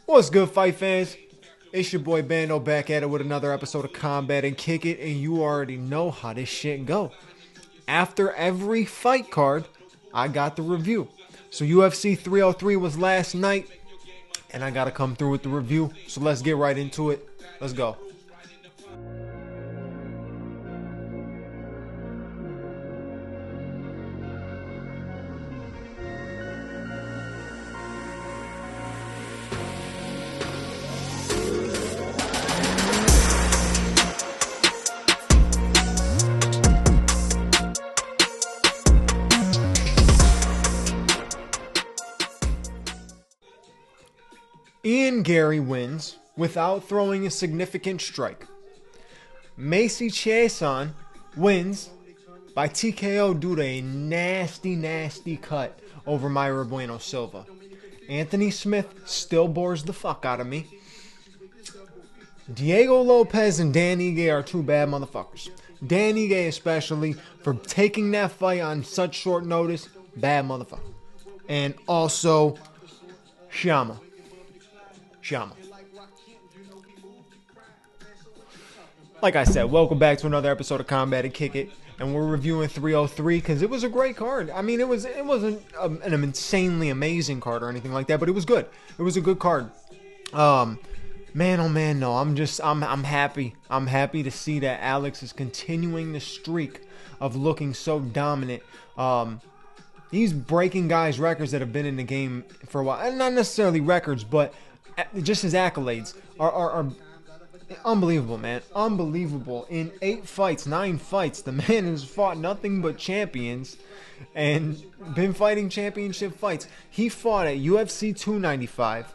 What's good, fight fans? It's your boy Bando back at it with another episode of Combat and Kick It, and you already know how this shit go. After every fight card, I got the review. So UFC 303 was last night, and I gotta come through with the review. So let's get right into it. Let's go. Ian Gary wins without throwing a significant strike. Macy Chiasson wins by TKO due to a nasty cut over Mayra Bueno Silva. Anthony Smith still bores the fuck out of me. Diego Lopez and Dan Ige are two bad motherfuckers. Dan Ige especially for taking that fight on such short notice. Bad motherfucker. And also Shama. Like I said, welcome back to another episode of Combat and Kick It, and we're reviewing 303 because it was a great card. I mean, it wasn't an insanely amazing card or anything like that, but it was good. It was a good card. Man, oh man, no, I'm happy. I'm happy to see that Alex is continuing the streak of looking so dominant. He's breaking guys' records that have been in the game for a while, and not necessarily records, but just his accolades are unbelievable, man. Unbelievable. In 9 fights, the man has fought nothing but champions and been fighting championship fights. He fought at UFC 295,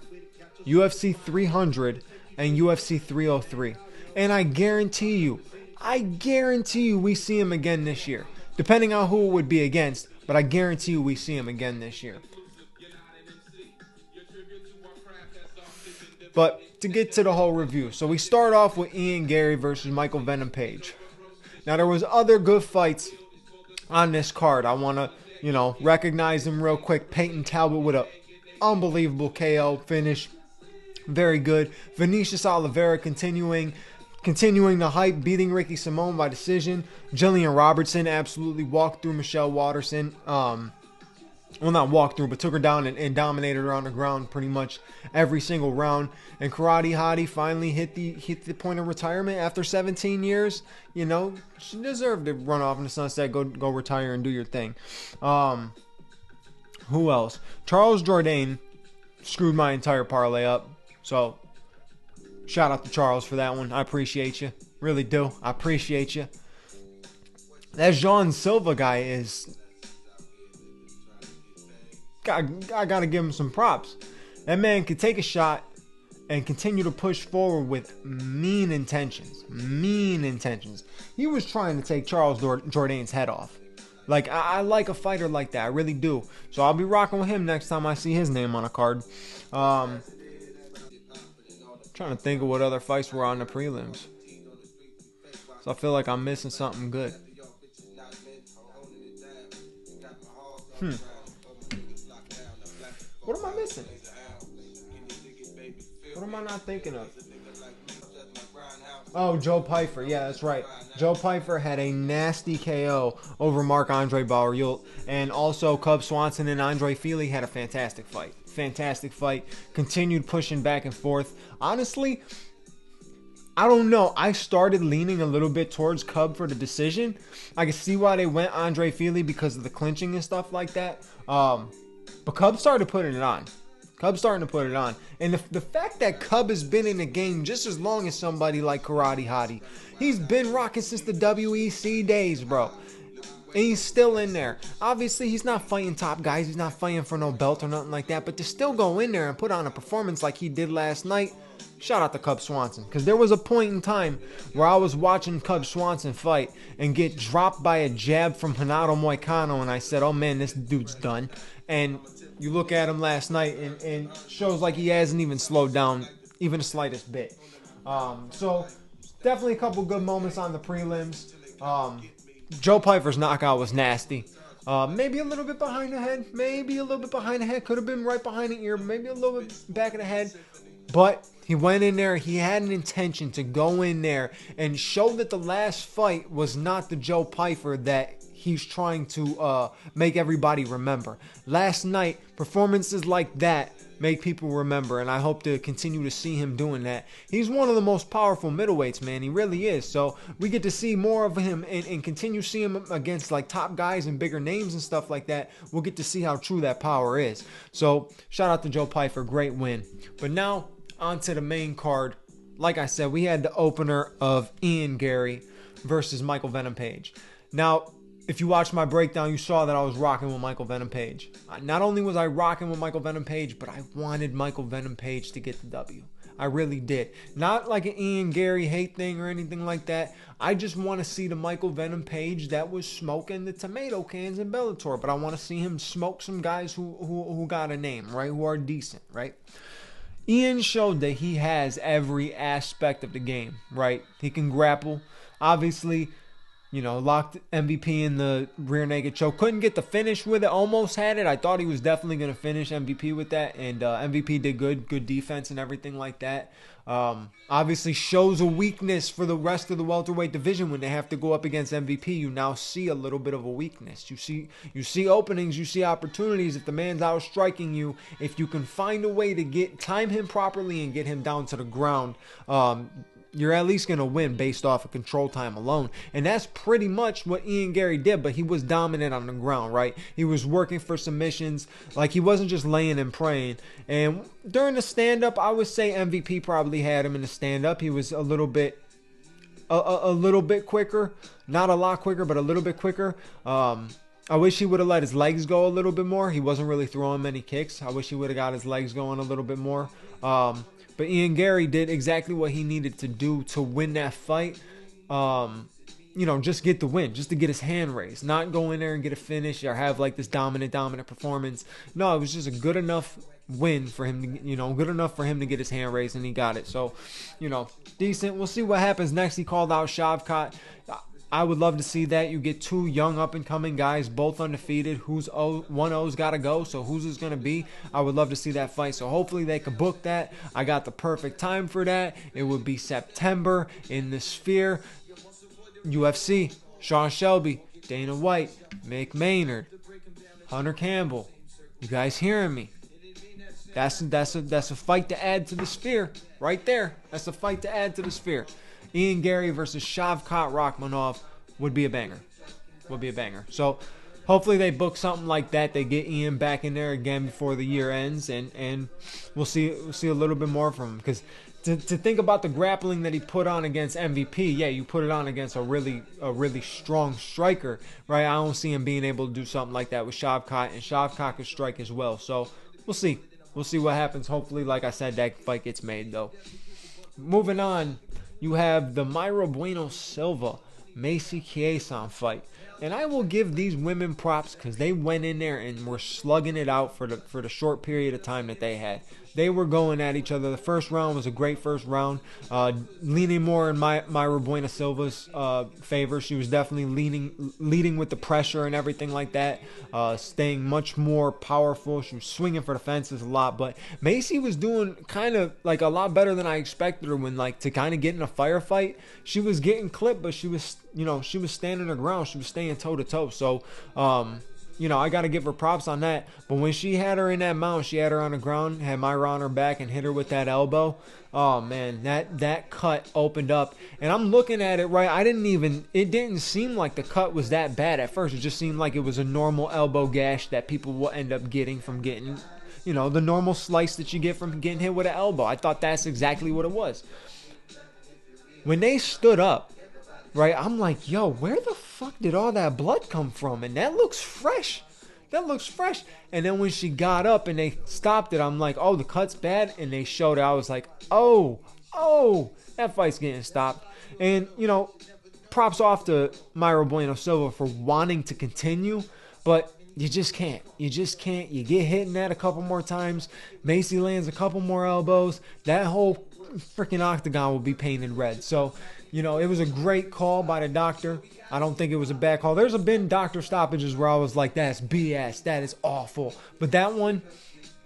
UFC 300, and UFC 303. And I guarantee you we see him again this year. Depending on who it would be against, but I guarantee you we see him again this year. But to get to the whole review, so we start off with Ian Gary versus Michael Venom Page. Now there was other good fights on this card. I want to, recognize them real quick. Peyton Talbot with a unbelievable KO finish, very good. Vinicius Oliveira continuing the hype, beating Ricky Simone by decision. Jillian Robertson absolutely walked through Michelle Waterson. Well, not walked through, but took her down and dominated her on the ground pretty much every single round. And Karate Hottie finally hit the point of retirement after 17 years. She deserved to run off in the sunset, go retire and do your thing. Who else? Charles Jourdain screwed my entire parlay up. So, shout out to Charles for that one. I appreciate you. Really do. I appreciate you. That Jean Silva guy is... I gotta give him some props. That man could take a shot and continue to push forward with mean intentions. He was trying to take Charles Jourdain's head off. Like, I like a fighter like that. I really do. So I'll be rocking with him next time I see his name on a card. Trying to think of what other fights were on the prelims. So I feel like I'm missing something good. What am I missing? What am I not thinking of? Oh, Joe Pyfer. Yeah, that's right. Joe Pyfer had a nasty KO over Marc-Andre Barriault. And also Cub Swanson and Andre Fili had a fantastic fight. Continued pushing back and forth. Honestly, I don't know. I started leaning a little bit towards Cub for the decision. I can see why they went Andre Fili because of the clinching and stuff like that. But Cub started putting it on. And the fact that Cub has been in the game just as long as somebody like Karate Hottie. He's been rocking since the WEC days, bro. And he's still in there. Obviously, he's not fighting top guys. He's not fighting for no belt or nothing like that. But to still go in there and put on a performance like he did last night, shout out to Cub Swanson. Because there was a point in time where I was watching Cub Swanson fight and get dropped by a jab from Renato Moicano. And I said, oh man, this dude's done. And you look at him last night and shows like he hasn't even slowed down even the slightest bit. So definitely a couple good moments on the prelims. Joe Pyfer's knockout was nasty. Maybe a little bit behind the head. Could have been right behind the ear. Maybe a little bit back of the head. But he went in there. He had an intention to go in there and show that the last fight was not the Joe Pyfer that he's trying to make everybody remember. Last night, performances like that make people remember, and I hope to continue to see him doing that. He's one of the most powerful middleweights, man. He really is. So we get to see more of him and continue seeing him against like top guys and bigger names and stuff like that. We'll get to see how true that power is. So shout out to Joe Pyfer, great win. But now on to the main card. Like I said, we had the opener of Ian Gary versus Michael Venom Page. Now, if you watched my breakdown, you saw that I was rocking with Michael Venom Page. Not only was I rocking with Michael Venom Page, but I wanted Michael Venom Page to get the W. I really did. Not like an Ian Gary hate thing or anything like that. I just want to see the Michael Venom Page that was smoking the tomato cans in Bellator. But I want to see him smoke some guys who got a name, right? Who are decent, right? Ian showed that he has every aspect of the game, right? He can grapple. Obviously, you know, locked MVP in the rear naked choke. Couldn't get the finish with it. Almost had it. I thought he was definitely going to finish MVP with that. And MVP did good defense and everything like that. Obviously shows a weakness for the rest of the welterweight division when they have to go up against MVP. You now see a little bit of a weakness. You see openings. You see opportunities. If the man's out striking you, if you can find a way to time him properly and get him down to the ground, you're at least going to win based off of control time alone. And that's pretty much what Ian Gary did, but he was dominant on the ground, right? He was working for submissions. Like, he wasn't just laying and praying. And during the stand-up, I would say MVP probably had him in the stand-up. He was a little bit quicker. Not a lot quicker, but a little bit quicker. I wish he would have let his legs go a little bit more. He wasn't really throwing many kicks. I wish he would have got his legs going a little bit more. But Ian Gary did exactly what he needed to do to win that fight. You know, just get the win, just to get his hand raised. Not go in there and get a finish or have like this dominant performance. No, it was just a good enough win for him to, good enough for him to get his hand raised, and he got it. So, decent. We'll see what happens next. He called out Shavkat. I would love to see that. You get two young up-and-coming guys, both undefeated. 1-0's got to go, so who's it going to be? I would love to see that fight, so hopefully they could book that. I got the perfect time for that. It would be September in the Sphere. UFC, Sean Shelby, Dana White, Mick Maynard, Hunter Campbell. You guys hearing me? That's a fight to add to the Sphere right there. That's a fight to add to the Sphere. Ian Gary versus Shavkat Rakhmonov would be a banger. So hopefully they book something like that. They get Ian back in there again before the year ends, and we'll see a little bit more from him. Because to think about the grappling that he put on against MVP, yeah, you put it on against a really strong striker, right? I don't see him being able to do something like that with Shavkat, and Shavkat could strike as well. So we'll see. We'll see what happens. Hopefully, like I said, that fight gets made, though. Moving on, you have the Mayra Bueno Silva, Macy Chiasson fight. And I will give these women props because they went in there and were slugging it out for the short period of time that they had. They were going at each other. The first round was a great first round, leaning more in Mayra Bueno Silva's favor. She was definitely leading with the pressure and everything like that, staying much more powerful. She was swinging for the fences a lot, but Macy was doing kind of like a lot better than I expected her when, like, to kind of get in a firefight. She was getting clipped, but she was standing her ground. She was staying toe to toe. So, I got to give her props on that. But when she had her in that mount, she had her on the ground, had Mayra on her back, and hit her with that elbow. Oh, man, that cut opened up. And I'm looking at it, right? It didn't seem like the cut was that bad at first. It just seemed like it was a normal elbow gash that people will end up getting from getting, the normal slice that you get from getting hit with an elbow. I thought that's exactly what it was. When they stood up, right, I'm like, yo, where the fuck did all that blood come from? And that looks fresh. And then when she got up and they stopped it, I'm like, oh, the cut's bad. And they showed it. I was like, oh, that fight's getting stopped. And, props off to Mayra Bueno Silva for wanting to continue. But you just can't. You get hit in that a couple more times. Macy lands a couple more elbows. That whole freaking octagon will be painted red. So, it was a great call by the doctor. I don't think it was a bad call. There's been doctor stoppages where I was like, that's BS. That is awful. But that one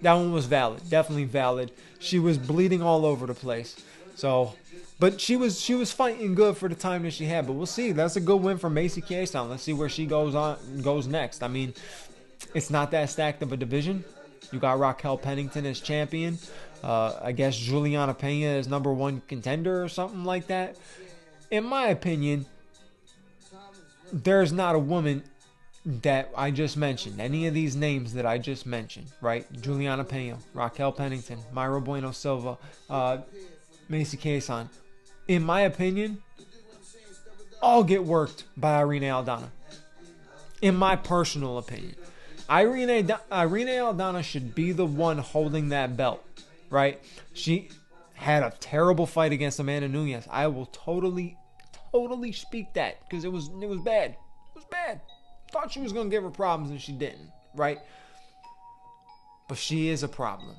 That one was valid, definitely valid. She was bleeding all over the place. So, but she was fighting good for the time that she had. But we'll see. That's a good win for Macy Chiasson. Let's see where she goes next. I mean, it's not that stacked of a division. You got Raquel Pennington as champion. I guess Juliana Pena is #1 contender or something like that. In my opinion, there's not a woman that I just mentioned, any of these names that I just mentioned, right? Juliana Pena, Raquel Pennington, Mayra Bueno Silva, Macy Chiasson. In my opinion, all get worked by Irene Aldana. In my personal opinion. Irene Aldana should be the one holding that belt, right? She had a terrible fight against Amanda Nunes. I will totally speak that because it was bad. It was bad. Thought she was going to give her problems and she didn't, right? But she is a problem.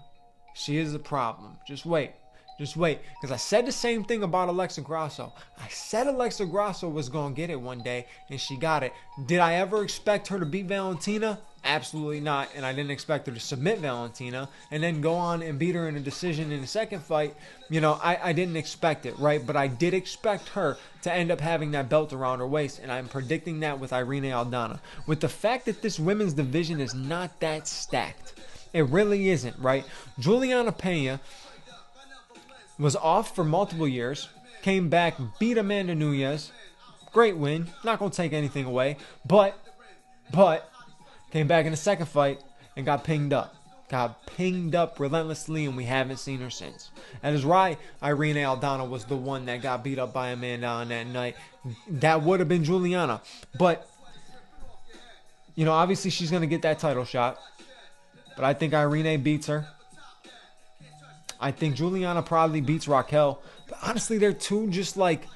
She is a problem. Just wait. Because I said the same thing about Alexa Grasso. I said Alexa Grasso was going to get it one day, and she got it. Did I ever expect her to beat Valentina? Absolutely not. And I didn't expect her to submit Valentina and then go on and beat her in a decision in the second fight. You know, I didn't expect it, right? But I did expect her to end up having that belt around her waist, and I'm predicting that with Irene Aldana. With the fact that this women's division is not that stacked. It really isn't, right? Juliana Pena was off for multiple years, came back, beat Amanda Nunes. Great win. Not going to take anything away. But came back in the second fight and got pinged up. Got pinged up relentlessly, and we haven't seen her since. That is right. Irene Aldana was the one that got beat up by Amanda on that night. That would have been Juliana. But, you know, obviously she's going to get that title shot. But I think Irene beats her. I think Juliana probably beats Raquel. But honestly, they're two just like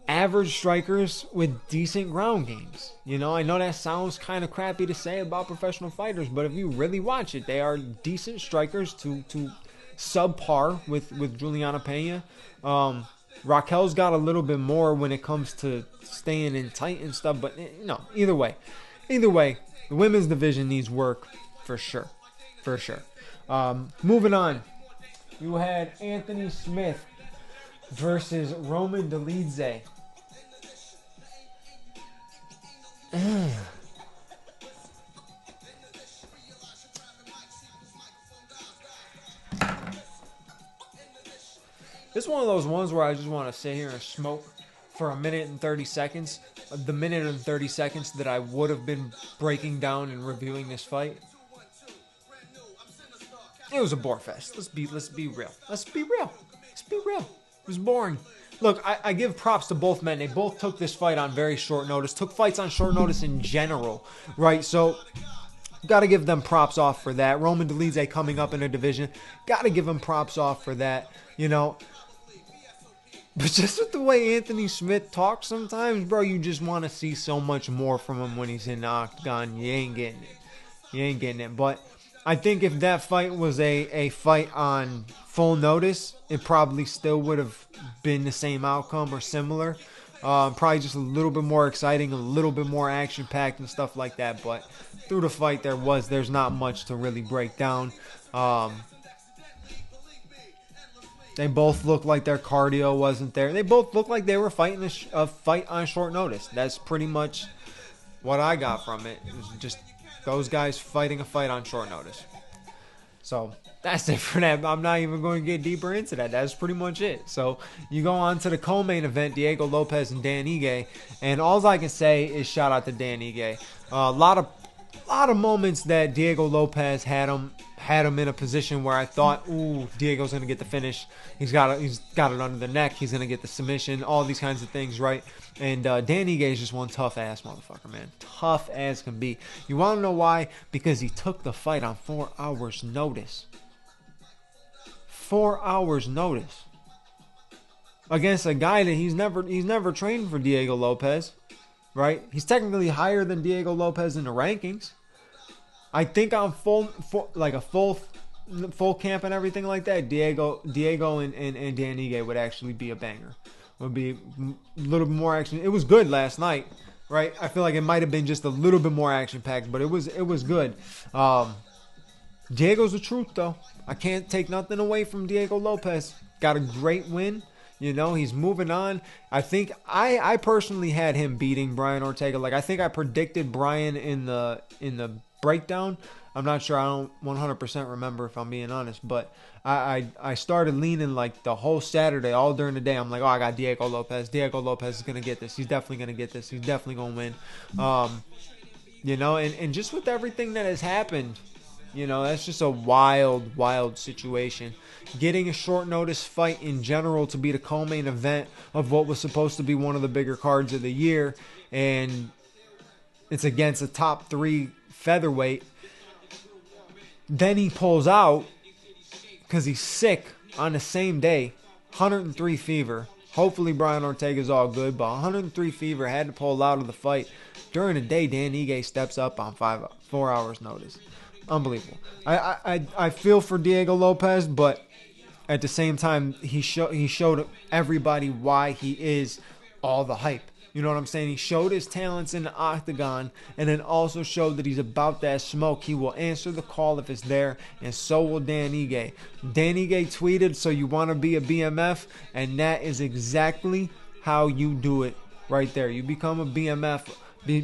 average strikers with decent ground games. You know, I know that sounds kind of crappy to say about professional fighters, but if you really watch it, they are decent strikers to subpar with Juliana Pena. Raquel's got a little bit more when it comes to staying in tight and stuff, but no, either way, the women's division needs work for sure. Moving on, you had Anthony Smith versus Roman Dolidze. This is one of those ones where I just want to sit here and smoke for a minute and 30 seconds. The minute and 30 seconds that I would have been breaking down and reviewing this fight. It was a bore fest. Let's be real. It was boring. Look, I give props to both men. They both took this fight on very short notice. Took fights on short notice in general, right? So, got to give them props off for that. Roman Dolidze coming up in a division. Got to give him props off for that, you know. But just with the way Anthony Smith talks sometimes, bro, you just want to see so much more from him when he's in the octagon. You ain't getting it. But I think if that fight was a fight on full notice, it probably still would have been the same outcome or similar. Probably just a little bit more exciting, a little bit more action-packed and stuff like that. But through the fight, there's not much to really break down. They both looked like their cardio wasn't there. They both looked like they were fighting a fight on short notice. That's pretty much what I got from it. It was just those guys fighting a fight on short notice. So that's it for that. I'm not even going to get deeper into that. That's pretty much it. So you go on to the co-main event, Diego Lopez and Dan Ige. And all I can say is shout out to Dan Ige. A lot of moments that Diego Lopez had him in a position where I thought, ooh, Diego's going to get the finish. He's got it under the neck. He's going to get the submission. All these kinds of things, right? And Dan Ige is just one tough-ass motherfucker, man. Tough as can be. You want to know why? Because he took the fight on 4 hours' notice. 4 hours' notice. Against a guy that he's never trained for, Diego Lopez. Right? He's technically higher than Diego Lopez in the rankings. I think on full camp and everything like that, Diego and Dan Ige would actually be a banger. Would be a little bit more action. It was good last night, right? I feel like it might have been just a little bit more action packed, but it was good. Diego's the truth, though. I can't take nothing away from Diego Lopez. Got a great win. You know, he's moving on. I think I personally had him beating Brian Ortega. Like, I think I predicted Brian in the breakdown. I'm not sure. I don't 100% remember, if I'm being honest. But I started leaning like the whole Saturday, all during the day. I'm like, oh, I got Diego Lopez. Diego Lopez is going to get this. He's definitely going to get this. He's definitely going to win. You know, and just with everything that has happened, you know, that's just a wild, wild situation. Getting a short notice fight in general to be the co-main event of what was supposed to be one of the bigger cards of the year, and it's against a top 3 featherweight. Then he pulls out because he's sick on the same day, 103 fever. Hopefully Brian Ortega's all good, but 103 fever, had to pull out of the fight. During the day, Dan Ige steps up on 4 hours notice. Unbelievable. I feel for Diego Lopez, but at the same time, he showed everybody why he is all the hype. You know what I'm saying? He showed his talents in the octagon, and then also showed that he's about that smoke. He will answer the call if it's there, and so will Dan Ige. Dan Ige tweeted, "So you want to be a BMF?" And that is exactly how you do it right there. You become a BMF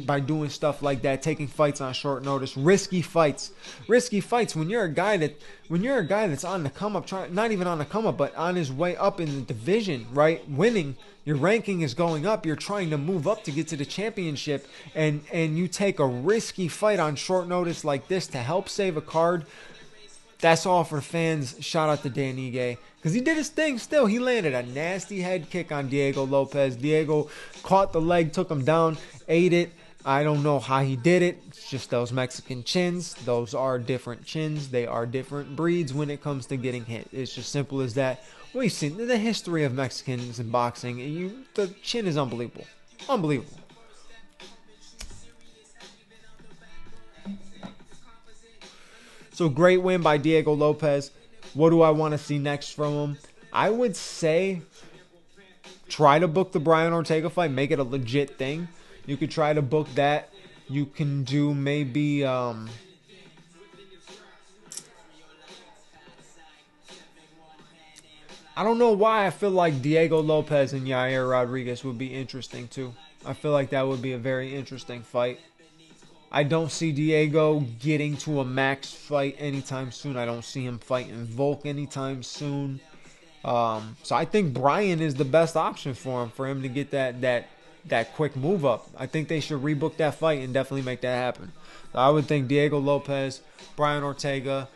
by doing stuff like that, taking fights on short notice, risky fights. When you're a guy that's on the come up, not even on the come up, but on his way up in the division, right? Winning, your ranking is going up. You're trying to move up to get to the championship, and you take a risky fight on short notice like this to help save a card. That's all for fans. Shout out to Dan Ige, because he did his thing still. He landed a nasty head kick on Diego Lopez. Diego caught the leg, took him down, ate it. I don't know how he did it. It's just those Mexican chins. Those are different chins. They are different breeds when it comes to getting hit. It's just simple as that. We've seen the history of Mexicans in boxing. The chin is unbelievable. Unbelievable. So great win by Diego Lopez. What do I want to see next from him? I would say try to book the Brian Ortega fight. Make it a legit thing. You could try to book that. You can do maybe I don't know why I feel like Diego Lopez and Yair Rodriguez would be interesting too. I feel like that would be a very interesting fight. I don't see Diego getting to a max fight anytime soon. I don't see him fighting Volk anytime soon. So I think Brian is the best option for him to get that quick move up. I think they should rebook that fight and definitely make that happen. So I would think Diego Lopez, Brian Ortega,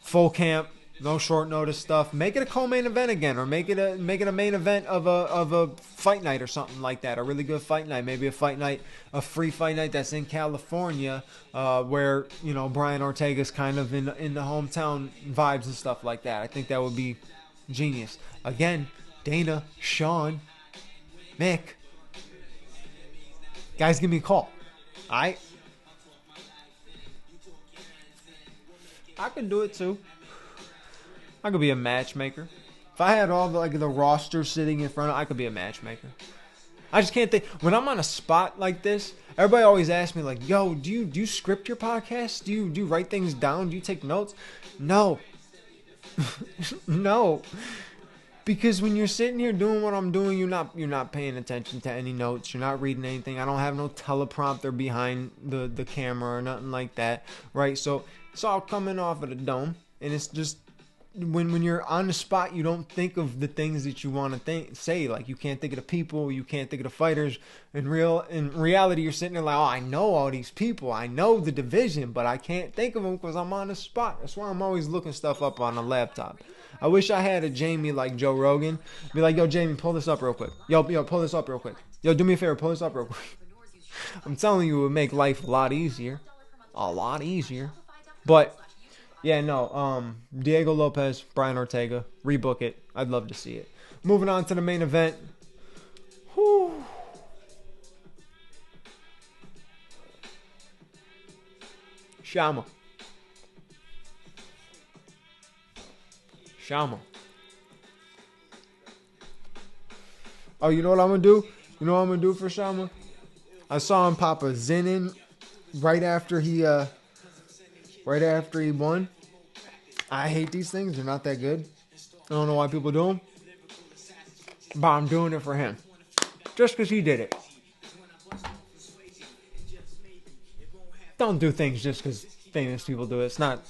full camp, no short notice stuff. Make it a co-main event again, or make it a main event of a fight night or something like that. A really good fight night, maybe a free fight night that's in California, where Brian Ortega's kind of in the hometown vibes and stuff like that. I think that would be genius. Again, Dana, Sean, Mick, guys, give me a call. I can do it too. I could be a matchmaker. If I had all the roster sitting in front of, I could be a matchmaker. I just can't think. When I'm on a spot like this, everybody always asks me like, "Yo, do you script your podcast? Do you write things down? Do you take notes?" No. No. Because when you're sitting here doing what I'm doing, you're not paying attention to any notes. You're not reading anything. I don't have no teleprompter behind the camera or nothing like that, right? So it's all coming off of the dome, and it's just when you're on the spot, you don't think of the things that you want to say. Like, you can't think of the people, you can't think of the fighters. In reality, you're sitting there like, oh, I know all these people, I know the division, but I can't think of them because I'm on the spot. That's why I'm always looking stuff up on a laptop. I wish I had a Jamie like Joe Rogan. Be like, yo, Jamie, pull this up real quick. Yo, pull this up real quick. Yo, do me a favor, pull this up real quick. I'm telling you, it would make life a lot easier. A lot easier. But yeah, no, Diego Lopez, Brian Ortega, rebook it. I'd love to see it. Moving on to the main event. Whew. Shama. Oh, you know what I'm going to do? You know what I'm going to do for Shama? I saw him pop a Zenin right after he won. I hate these things. They're not that good. I don't know why people do them. But I'm doing it for him. Just because he did it. Don't do things just because famous people do it. It's not,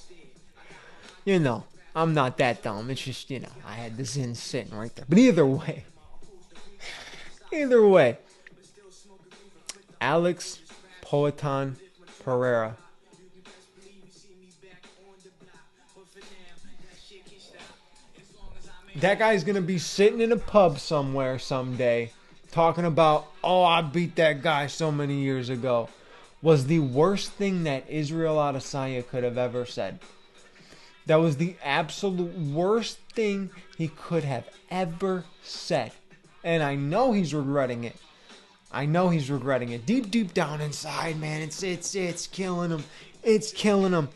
I'm not that dumb. It's just, I had the Zin sitting right there. But either way, Alex Poatan Pereira. That guy's going to be sitting in a pub somewhere someday talking about, oh, I beat that guy so many years ago. Was the worst thing that Israel Adesanya could have ever said. That was the absolute worst thing he could have ever said. And I know he's regretting it. Deep down inside, man. It's killing him. It's killing him.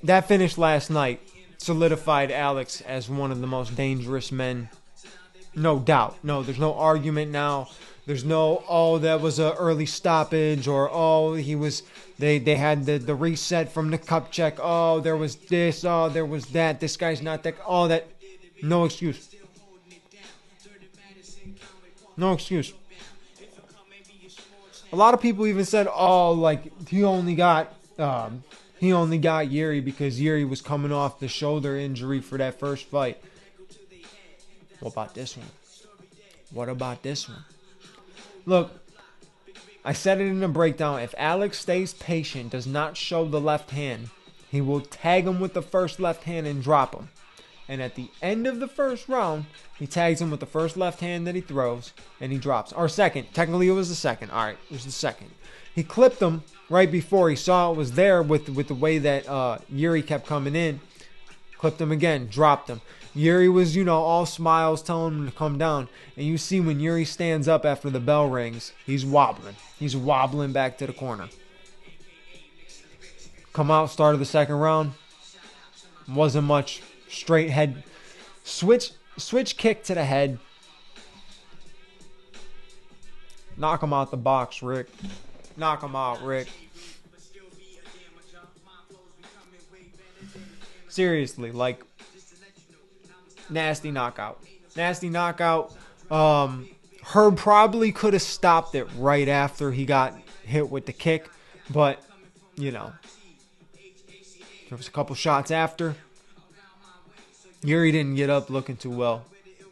That finish last night solidified Alex as one of the most dangerous men. No doubt. No, there's no argument now. There's no, oh, that was an early stoppage, or, oh, they had the reset from the cup check. Oh, there was this. Oh, there was that. This guy's not that. Oh, that. No excuse. No excuse. A lot of people even said, oh, like, he only got Yuri because Yuri was coming off the shoulder injury for that first fight. What about this one? Look, I said it in the breakdown. If Alex stays patient, does not show the left hand, he will tag him with the first left hand and drop him. And at the end of the first round, he tags him with the first left hand that he throws, and he drops. Or second. Technically, it was the second. All right, it was the second. He clipped him right before he saw it was there with the way that Yuri kept coming in. Clipped him again, dropped him. Yuri was, all smiles, telling him to come down. And you see when Yuri stands up after the bell rings, he's wobbling. He's wobbling back to the corner. Come out, started the second round. Wasn't much. Straight head. Switch kick to the head. Knock him out the box, Rick. Knock him out, Rick. Seriously, like, nasty knockout. Herb probably could have stopped it right after he got hit with the kick, but, there was a couple shots after. Yuri didn't get up looking too well.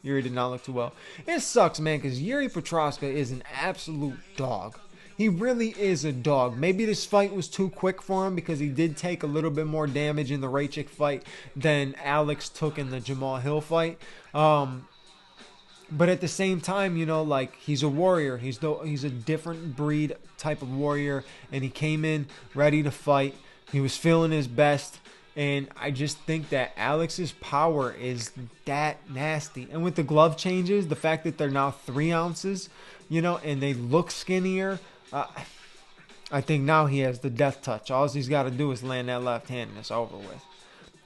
Yuri did not look too well. It sucks, man, because Yuri Petroska is an absolute dog. He really is a dog. Maybe this fight was too quick for him because he did take a little bit more damage in the Raychik fight than Alex took in the Jamal Hill fight. But at the same time, like, he's a warrior. He's a different breed type of warrior, and he came in ready to fight. He was feeling his best. And I just think that Alex's power is that nasty. And with the glove changes, the fact that they're now 3 ounces, and they look skinnier, I think now he has the death touch. All he's got to do is land that left hand and it's over with.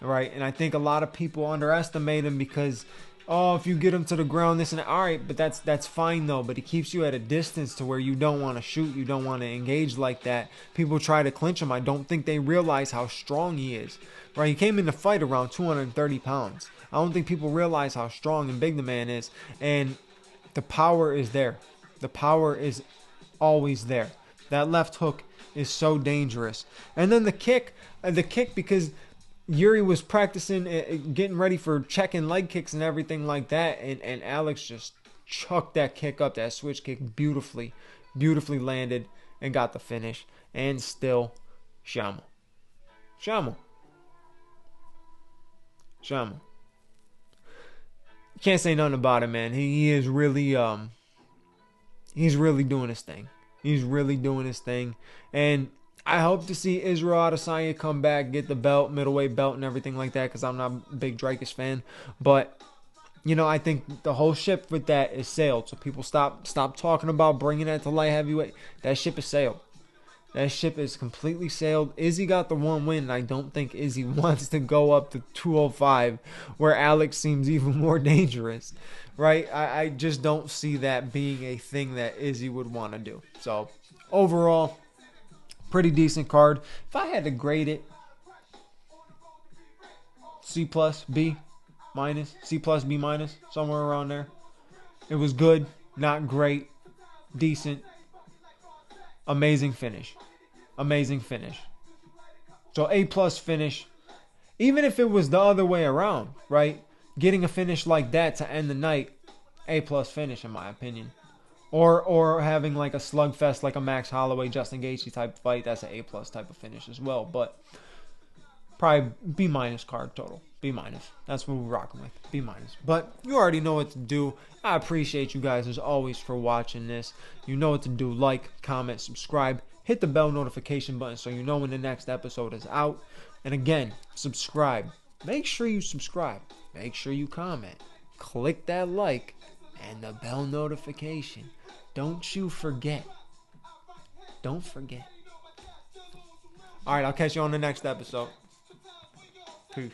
Right? And I think a lot of people underestimate him because, oh, if you get him to the ground, this and that. All right, but that's fine, though. But he keeps you at a distance to where you don't want to shoot. You don't want to engage like that. People try to clinch him. I don't think they realize how strong he is. Right? He came in the fight around 230 pounds. I don't think people realize how strong and big the man is. And the power is there. The power is always there. That left hook is so dangerous. And then the kick because Yuri was practicing, getting ready for checking leg kicks and everything like that. And Alex just chucked that kick up, that switch kick beautifully landed and got the finish. And still, Shamo. Can't say nothing about it, man. He is really, he's really doing his thing. And I hope to see Israel Adesanya come back, get the belt, middleweight belt and everything like that, because I'm not a big Dreykus fan. But, I think the whole ship with that is sailed. So people stop talking about bringing that to light heavyweight. That ship is sailed. That ship is completely sailed. Izzy got the one win, and I don't think Izzy wants to go up to 205, where Alex seems even more dangerous, right? I just don't see that being a thing that Izzy would want to do. So, overall, pretty decent card. If I had to grade it, C plus, B minus, C plus, B minus, somewhere around there. It was good, not great, decent, amazing finish. Amazing finish. So A plus finish. Even if it was the other way around, right? Getting a finish like that to end the night, A plus finish in my opinion. Or having like a slugfest like a Max Holloway, Justin Gaethje type fight, that's an A plus type of finish as well. But probably B minus card total. B minus. That's what we're rocking with. B minus. But you already know what to do. I appreciate you guys as always for watching this. You know what to do. Like, comment, subscribe. Hit the bell notification button so you know when the next episode is out. And again, subscribe. Make sure you subscribe. Make sure you comment. Click that like and the bell notification. Don't you forget. Don't forget. Alright, I'll catch you on the next episode. Peace.